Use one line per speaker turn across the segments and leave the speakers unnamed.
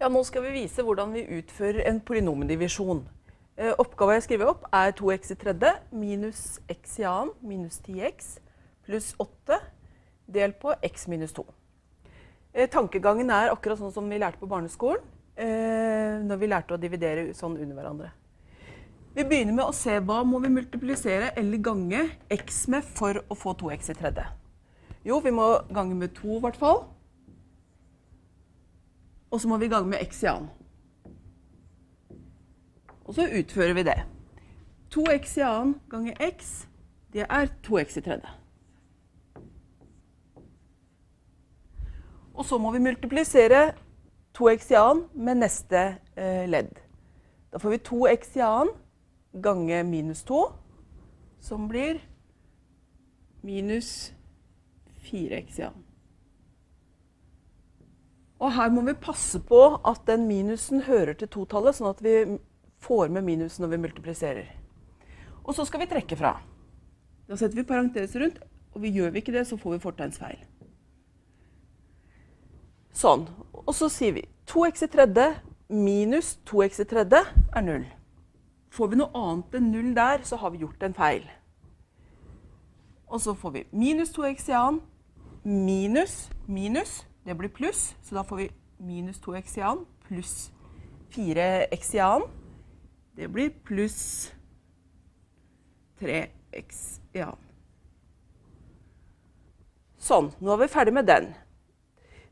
Ja, nå skal vi vise hvordan vi utfører en polynomdivisjon. Oppgaven jeg skriver opp er 2x i tredje minus x i annen minus 10x pluss 8 delt på x minus 2. Tankegangen er akkurat sånn som vi lærte på barneskolen, når vi lærte å dividere sånn under hverandre. Vi begynner med å se hva må vi multiplisere eller gange x med for å få 2x i tredje. Jo, vi må gange med 2 i hvert fall. Og så må vi gange med x i annen. Og så utfører vi det. 2x i annen ganger x, det er 2x i tredje. Og så må vi multiplisere 2x i annen med neste ledd. Da får vi 2x i annen gange minus 2, som blir minus 4x i annen. Og her må vi passe på at den minusen hører til totallet, sånn at vi får med minusen når vi multipliserer. Og så skal vi trekke fra. Da setter vi parentes rundt, og gjør vi ikke det, så får vi fortegnsfeil. Sånn. Og så sier vi 2x i tredje minus 2x i tredje er 0. Får vi noe annet enn 0 der, så har vi gjort en feil. Og så får vi minus 2x i annen minus, det blir pluss, så da får vi minus 2x i annen pluss 4x i annen. Det blir pluss 3x i annen. Sånn, nå er vi ferdig med den.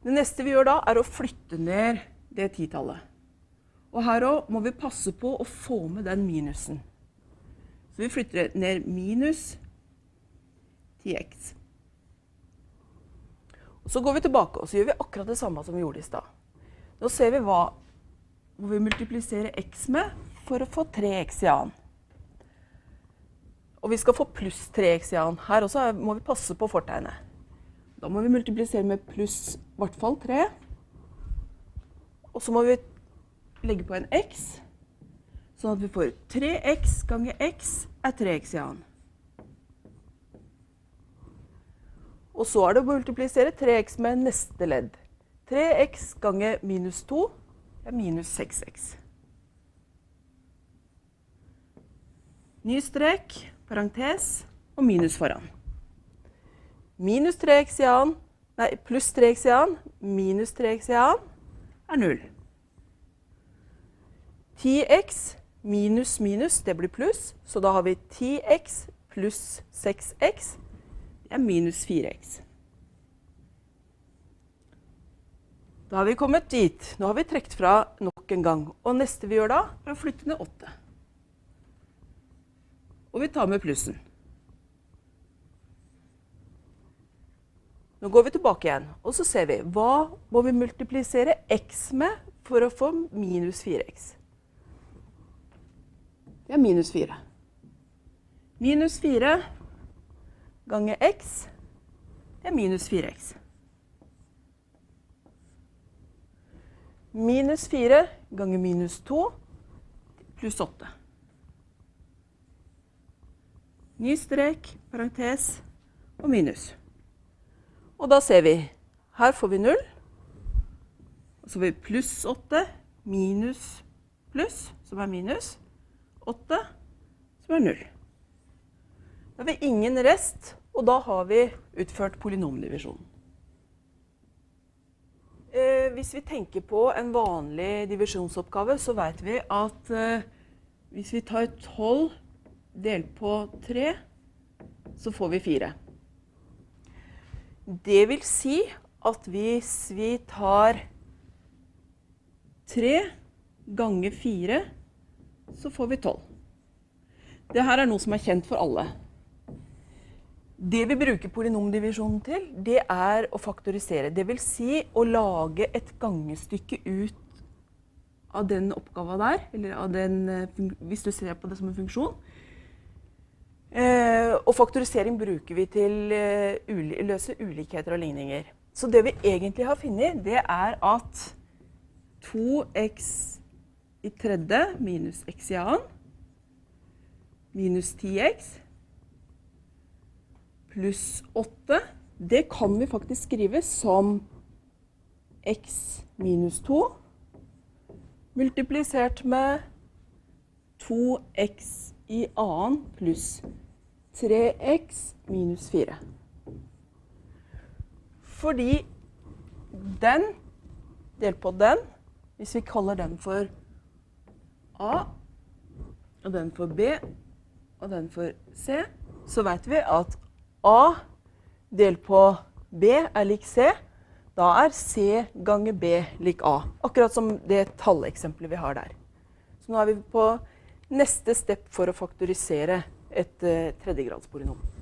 Det neste vi gjør da er å flytte ned det titallet. Og her også må vi passe på å få med den minusen. Så vi flytter ned minus 10x. Og så går vi tilbake, og så gjør vi akkurat det samme som vi gjorde i stad. Nå ser vi hva må vi multiplisere x med for å få 3x i annen. Og vi skal få pluss 3x i annen. Her også må vi passe på fortegnet. Da må vi multiplisere med pluss i hvert fall 3. Og så må vi legge på en x, sånn at vi får 3x ganger x er 3x i annen. Og så er det å multiplisere 3x med neste ledd. 3x ganger minus 2 er minus 6x. Ny strek, parentes og minus foran. Minus 3x i annen, nei, pluss 3x i annen, minus 3x i annen er 0. 10x minus minus, det blir pluss, så da har vi 10x pluss 6x, det er minus 4x. Da har vi kommet dit. Nå har vi trekt fra nok en gang. Og neste vi gjør da, er å flytte ned 8. Og vi tar med plussen. Nå går vi tilbake igjen, og så ser vi hva må vi multiplisere x med for å få minus 4x. Det er minus 4. Minus 4 ganger x, det er minus 4x. Minus 4 ganger minus 2 pluss 8. Ny strek, parentes og minus. Og da ser vi, her får vi 0. Og så får vi pluss 8, minus pluss, som er minus, 8, som er 0. Da har vi ingen rest, og da har vi utført polynomdivisjonen. Hvis vi tenker på en vanlig divisjonsoppgave, så vet vi at hvis vi tar 12 delt på 3, så får vi 4. Det vil si at hvis vi tar 3 ganger 4, så får vi 12. Dette er noe som er kjent for alle. Det vi bruker polynomdivisjonen til, det er å faktorisere. Det vil si å lage et gangestykke ut av den oppgaven der, eller av den, hvis du ser på det som en funksjon. Og faktorisering bruker vi til å løse ulikheter og ligninger. Så det vi egentlig har funnet, det er at 2x i tredje minus x i annen minus 10x pluss 8, det kan vi faktisk skrive som x minus 2 multiplisert med 2x i annen pluss 3x minus 4. Fordi den delt på den, hvis vi kaller den for A, og den for B, og den for C, så vet vi at A delt på B er lik C. Da er C ganger B lik A, akkurat som det talleksempelet vi har der. Så nå er vi på neste step for å faktorisere et tredjegradspolynom.